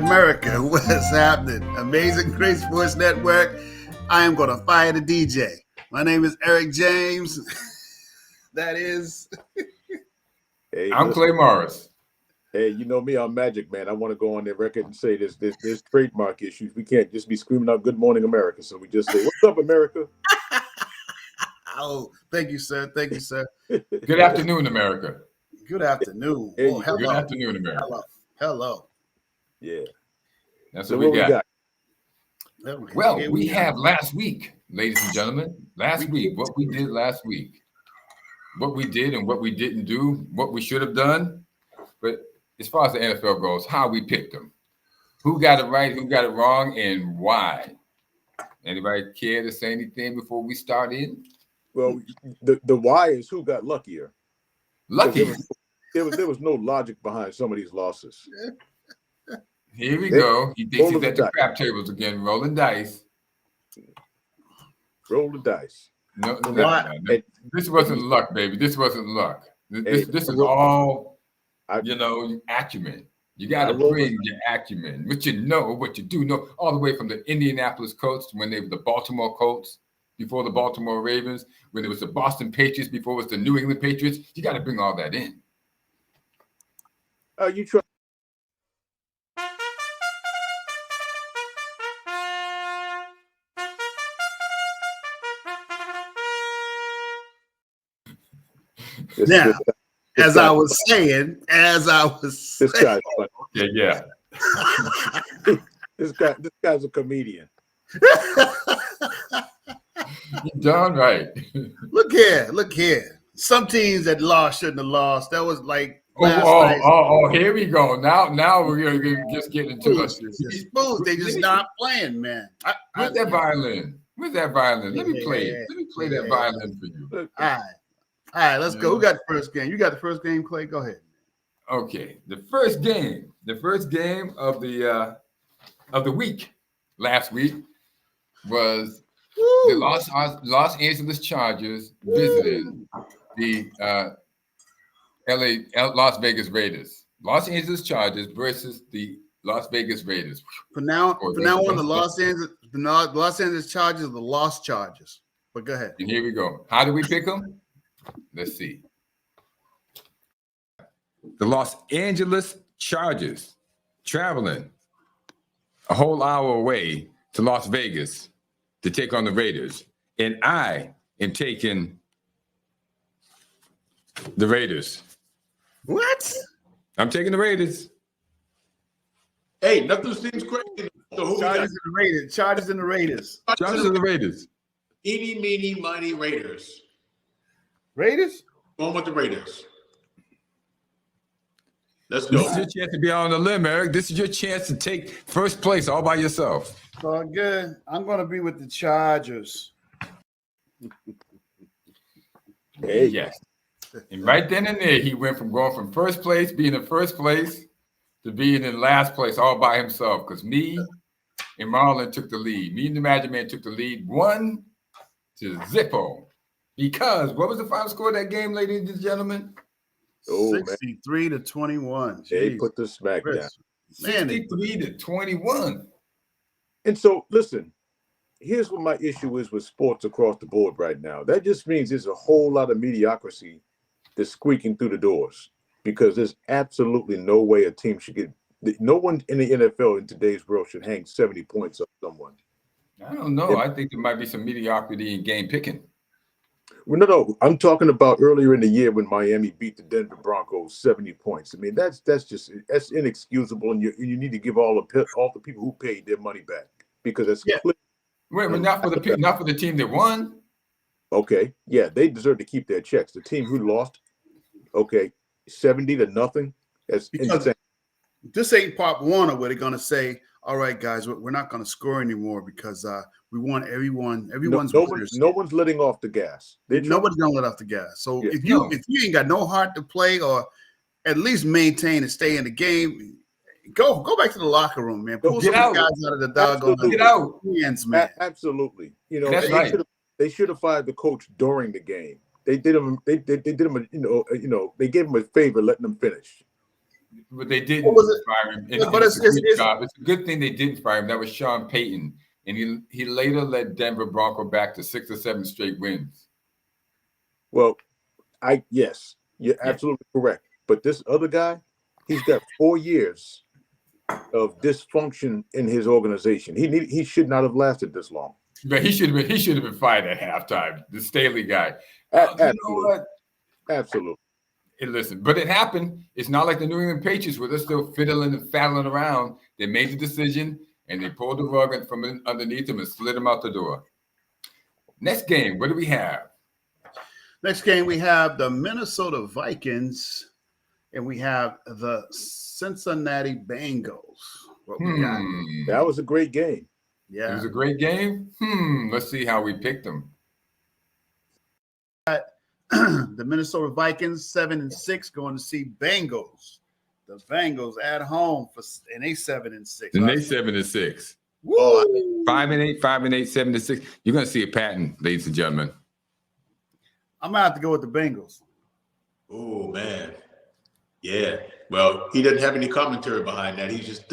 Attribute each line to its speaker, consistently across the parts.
Speaker 1: America, what's happening? Amazing Grace Sports Network. I am going to fire the DJ. My name is Erick James. That is.
Speaker 2: Hey,
Speaker 3: I'm Clay Morris.
Speaker 2: Hey, you know me, I'm Magic Man. I want to go on the record and say there's trademark issues. We can't just be screaming out "Good morning, America." So we just say, "What's up, America?"
Speaker 1: Oh, thank you, sir. Thank you, sir.
Speaker 3: Good afternoon, America.
Speaker 1: Good afternoon.
Speaker 2: Hey,
Speaker 1: hello.
Speaker 3: Good afternoon, America.
Speaker 1: Hello.
Speaker 2: Yeah.
Speaker 3: That's
Speaker 2: So
Speaker 3: what we got. Well,
Speaker 1: Here
Speaker 3: we
Speaker 1: go.
Speaker 3: have last week, ladies and gentlemen. Last week, what we did last week. What we did and what we didn't do, what we should have done. But as far as the NFL goes, how we picked them. Who got it right, who got it wrong, and why? Anybody care to say anything before we start in?
Speaker 2: Well, the why is who got luckier.
Speaker 3: Lucky.
Speaker 2: There was no logic behind some of these losses.
Speaker 3: Here we go. He thinks he's at the
Speaker 2: dice.
Speaker 3: crap tables again, rolling dice.
Speaker 2: Roll the dice.
Speaker 3: No. This wasn't luck, baby. This wasn't luck. This is all, acumen. You got to bring your acumen, what you know, what you do know, all the way from the Indianapolis Colts when they were the Baltimore Colts, before the Baltimore Ravens, when it was the Boston Patriots, before it was the New England Patriots. You got to bring all that in.
Speaker 2: You try.
Speaker 1: Now, as I was saying,
Speaker 2: this guy's funny.
Speaker 3: Yeah.
Speaker 2: This guy's a comedian.
Speaker 3: You're darn right.
Speaker 1: Look here. Some teams that lost shouldn't have lost. That was like
Speaker 3: here we go. Now we're gonna just get into this.
Speaker 1: They just not playing, man.
Speaker 3: Where's that violin? Let me play it. Let me play that violin for you.
Speaker 1: All right, let's go. Who got the first game? You got the first game, Clay? Go ahead.
Speaker 3: Okay, the first game of the week last week was the Los Angeles Chargers visiting the Las Vegas Raiders. Los Angeles Chargers versus the Las Vegas Raiders.
Speaker 1: For now on, the Los Angeles Chargers are the Lost Chargers. But go ahead.
Speaker 3: And here we go. How do we pick them? Let's see. The Los Angeles Chargers traveling a whole hour away to Las Vegas to take on the Raiders. And I am taking the Raiders.
Speaker 1: What?
Speaker 3: I'm taking the Raiders.
Speaker 4: Hey, nothing seems crazy. So who
Speaker 1: Chargers and the Raiders. Chargers and the Raiders.
Speaker 3: Chargers and the Raiders.
Speaker 4: Eeny, meeny, miny Raiders.
Speaker 1: Raiders?
Speaker 4: Going with the Raiders. Let's go.
Speaker 3: This is your chance to be on the limb, Eric. This is your chance to take first place all by yourself.
Speaker 1: All good. I'm going to be with the Chargers.
Speaker 3: Hey, yes. And right then and there, he went from going from first place, being in first place, to being in last place all by himself. Because me and Marlon took the lead. Me and the Magic Man took the lead 1-0. Because what was the final score of that game, ladies and gentlemen?
Speaker 1: 63-21.
Speaker 2: They put the smack down.
Speaker 3: 63-21.
Speaker 2: And so, listen, here's what my issue is with sports across the board right now. That just means there's a whole lot of mediocrity that's squeaking through the doors, because there's absolutely no way a team should get – no one in the NFL in today's world should hang 70 points on someone.
Speaker 3: I don't know. I think there might be some mediocrity in game picking.
Speaker 2: Well, no. I'm talking about earlier in the year when Miami beat the Denver Broncos 70 points. I mean, that's inexcusable, and you need to give all the people who paid their money back, because it's clear.
Speaker 3: Wait, but not for the team that won.
Speaker 2: Okay, yeah, they deserve to keep their checks. The team who lost, 70-0. That's insane.
Speaker 1: This ain't part one of where they're going to say, all right, guys, we're not going to score anymore because we want everyone.
Speaker 2: No one's letting off the gas.
Speaker 1: Nobody's going to let off the gas. So if you ain't got no heart to play, or at least maintain and stay in the game, go back to the locker room, man. Pull some guys out of the doggone.
Speaker 3: Get out.
Speaker 1: Hands, man.
Speaker 2: Absolutely.
Speaker 3: That's right.
Speaker 2: They should have fired the coach during the game. They did him. They gave him a favor letting them finish.
Speaker 3: But they didn't fire him. It's a good thing they didn't fire him. That was Sean Payton. And he later led Denver Broncos back to 6 or 7 straight wins.
Speaker 2: Well, yes, you're absolutely correct. But this other guy, he's got 4 years of dysfunction in his organization. He should not have lasted this long.
Speaker 3: But he should have been fired at halftime. The Staley guy.
Speaker 2: Absolutely.
Speaker 3: You know what?
Speaker 2: Absolutely.
Speaker 3: Hey, listen, but it happened. It's not like the New England Patriots where they're still fiddling and faddling around. They made the decision and they pulled the rug from underneath them and slid them out the door. Next game, what do we have?
Speaker 1: Next game, we have the Minnesota Vikings and we have the Cincinnati Bengals. What we got?
Speaker 2: That was a great game.
Speaker 1: Yeah.
Speaker 3: It was a great game. Let's see how we picked them.
Speaker 1: The Minnesota Vikings 7-6 going to see Bengals. The Bengals at home and they 7-6.
Speaker 3: And they 7-6.
Speaker 1: Woo!
Speaker 3: 5-8, 7-6. You're going to see a pattern, ladies and gentlemen.
Speaker 1: I'm gonna have to go with the Bengals.
Speaker 4: Oh man, yeah. Well, he doesn't have any commentary behind that. He's just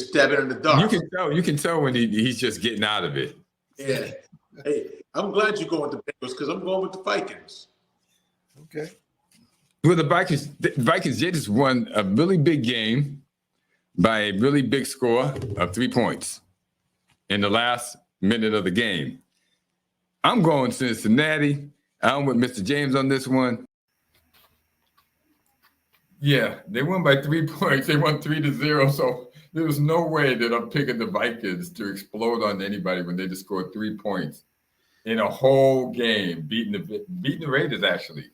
Speaker 4: stabbing in the dark.
Speaker 3: You can tell when he's just getting out of it.
Speaker 4: Yeah. Hey, I'm glad you're going with the Bengals because I'm going with the Vikings.
Speaker 1: Okay.
Speaker 3: Well, the Vikings just won a really big game by a really big score of 3 points in the last minute of the game. I'm going Cincinnati. I'm with Mr. James on this one. Yeah, they won by 3 points. They won 3-0. So there was no way that I'm picking the Vikings to explode on anybody when they just scored 3 points in a whole game, beating the Raiders, actually.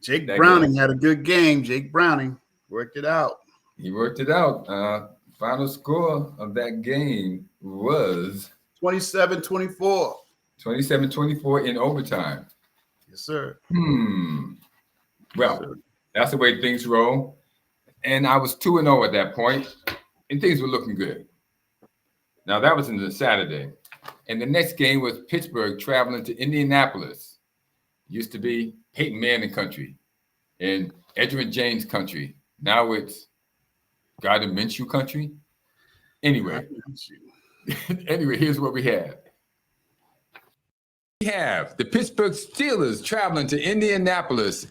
Speaker 1: Jake Browning had a good game. Jake Browning worked it out.
Speaker 3: He worked it out. Final score of that game was
Speaker 1: 27-24.
Speaker 3: 27-24 in overtime.
Speaker 1: Yes, sir.
Speaker 3: Well, that's the way things roll. And I was 2-0 at that point, and things were looking good. Now, that was in the Saturday. And the next game was Pittsburgh traveling to Indianapolis. Used to be Peyton Manning country and Edgerrin James country. Now it's Gardner Minshew country. Anyway, here's what we have. We have the Pittsburgh Steelers traveling to Indianapolis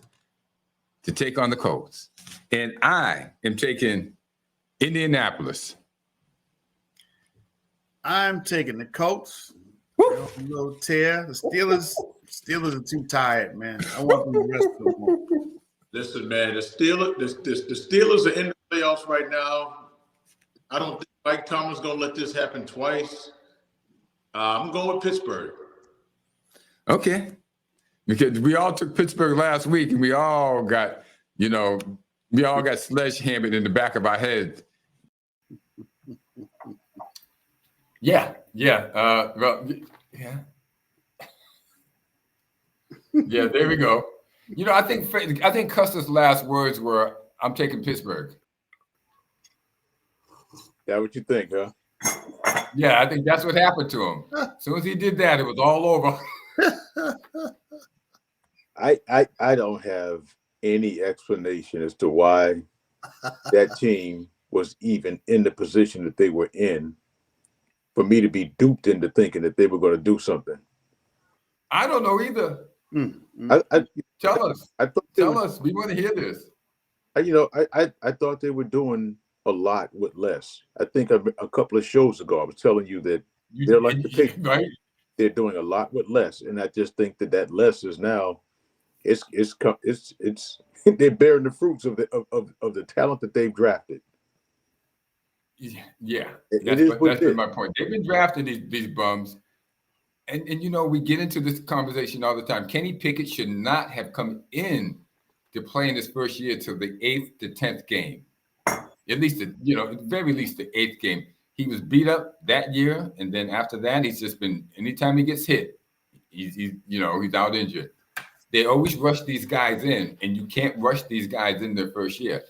Speaker 3: to take on the Colts. And I am taking Indianapolis.
Speaker 1: I'm taking the Colts.
Speaker 3: Woo!
Speaker 1: A little tear. The Steelers are too tired, man. I want them to rest a little more.
Speaker 4: Listen, man, the Steelers are in the playoffs right now. I don't think Mike Tomlin's going to let this happen twice. I'm going with Pittsburgh.
Speaker 3: Okay. Because we all took Pittsburgh last week and we all got sledgehammered in the back of our head. Yeah. Yeah, there we go. I think Custer's last words were, "I'm taking Pittsburgh."
Speaker 2: That what you think, huh?
Speaker 3: Yeah, I think that's what happened to him. As soon as he did that, it was all over.
Speaker 2: I don't have any explanation as to why that team was even in the position that they were in for me to be duped into thinking that they were going to do something.
Speaker 3: I don't know either. Tell us. Tell us. We want to hear this.
Speaker 2: I thought they were doing a lot with less. I think a couple of shows ago I was telling you that they're like the Patriots.
Speaker 3: Right?
Speaker 2: They're doing a lot with less, and I just think that less is now it's they're bearing the fruits of the talent that they've drafted.
Speaker 3: Yeah, that's been my point. They've been drafting these bums, and we get into this conversation all the time. Kenny Pickett should not have come in to play in his first year till the 8th to 10th game, at least at the very least the 8th game. He was beat up that year, and then after that, he's just been. Anytime he gets hit, he's out injured. They always rush these guys in, and you can't rush these guys in their first year.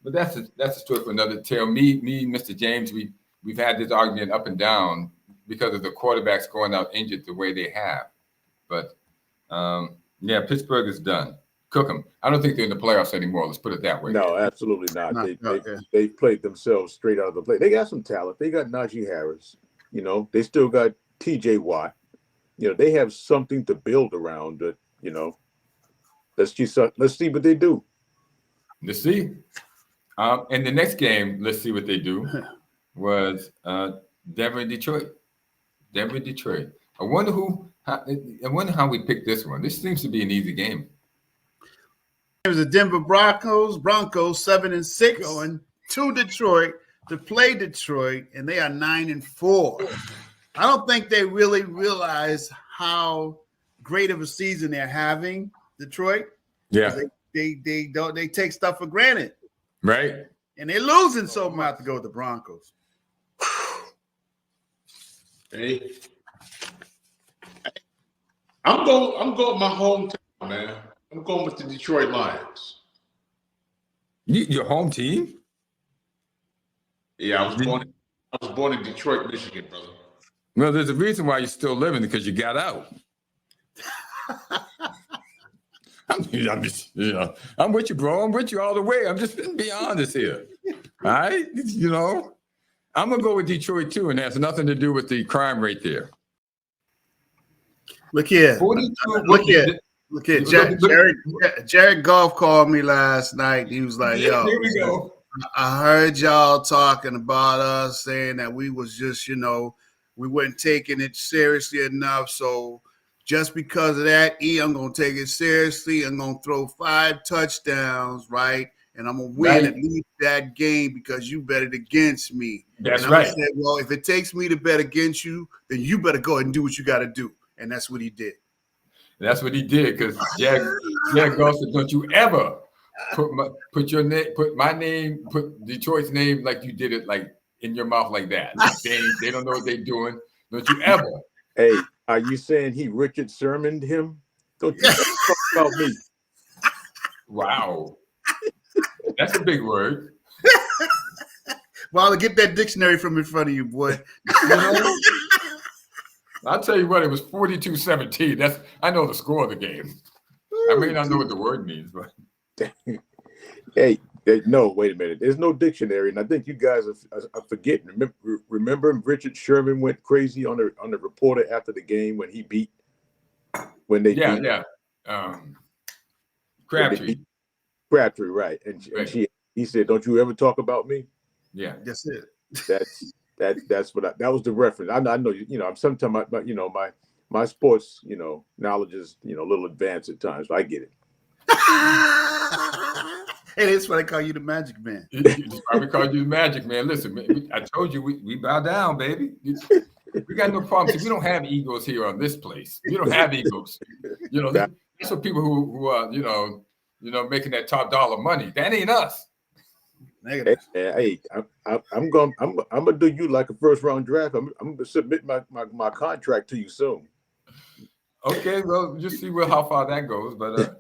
Speaker 3: But that's a story for another tale. Me, Mr. James, we've had this argument up and down because of the quarterbacks going out injured the way they have. But Pittsburgh is done. cook them. I don't think they're in the playoffs anymore. Let's put it that way.
Speaker 2: No, absolutely not. They played themselves straight out of the play. They got some talent. They got Najee Harris. You know, they still got T.J. Watt. You know, they have something to build around. But you know, let's see what they do.
Speaker 3: Let's see. And the next game, let's see what they do. Was Denver and Detroit. Denver and Detroit. I wonder how we picked this one. This seems to be an easy game.
Speaker 1: It was the Denver Broncos 7-6 going to Detroit to play Detroit, and they are 9-4. I don't think they really realize how great of a season they're having, Detroit.
Speaker 3: Yeah.
Speaker 1: They take stuff for granted.
Speaker 3: Right.
Speaker 1: And they're losing, so I'm about to go with the Broncos.
Speaker 4: Hey. I'm going with my hometown, man. I'm going with the Detroit Lions.
Speaker 3: Your home team?
Speaker 4: Yeah, I was born in Detroit, Michigan, brother.
Speaker 3: Well, there's a reason why you're still living, because you got out. I'm just, you know, I'm with you, bro. I'm with you all the way. I'm just being honest here. All right? You know, I'm going to go with Detroit too, and it has nothing to do with the crime rate there.
Speaker 1: Look here. Look here. Jared Goff called me last night. He was like, yo,
Speaker 3: here we go.
Speaker 1: I heard y'all talking about us, saying that we was just, you know, we weren't taking it seriously enough. So just because of that, I'm going to take it seriously. I'm going to throw 5 touchdowns, right? And I'm going to win at least that game because you bet it against me.
Speaker 3: That's
Speaker 1: and
Speaker 3: right.
Speaker 1: I said, well, if it takes me to bet against you, then you better go ahead and do what you got to do. And that's what he did.
Speaker 3: That's what he did, because Jared Goff said, don't you ever put my name, put Detroit's name like you did it, like in your mouth like that. They don't know what they're doing. Don't you ever.
Speaker 2: Hey, are you saying he Richard Sherman'd him? Don't you talk about me.
Speaker 3: Wow. That's a big word.
Speaker 1: Well, get that dictionary from in front of you, boy.
Speaker 3: You know? I'll tell you what, it was 42-17. I know the score of the game. I may not know what the word means, but
Speaker 2: hey, no, wait a minute. There's no dictionary, and I think you guys are forgetting. Remember, Richard Sherman went crazy on the reporter after the game when he beat.
Speaker 3: Crabtree.
Speaker 2: Crabtree, right? And he said, "Don't you ever talk about me?"
Speaker 3: Yeah,
Speaker 1: that's it.
Speaker 2: That's what that was the reference. I know, you know, sometimes my sports, you know, knowledge is, you know, a little advanced at times. So I get it.
Speaker 1: Hey, that's why they call you the Magic Man.
Speaker 3: That's why we call you the Magic Man. Listen, man, I told you we bow down, baby. We got no problems. We don't have egos here on this place. We don't have egos. You know, that's what people who are, you know, making that top dollar money. That ain't us.
Speaker 2: Hey, I'm gonna do you like a first round draft. I'm gonna submit my contract to you soon.
Speaker 3: Okay, well, just see how far that goes, but.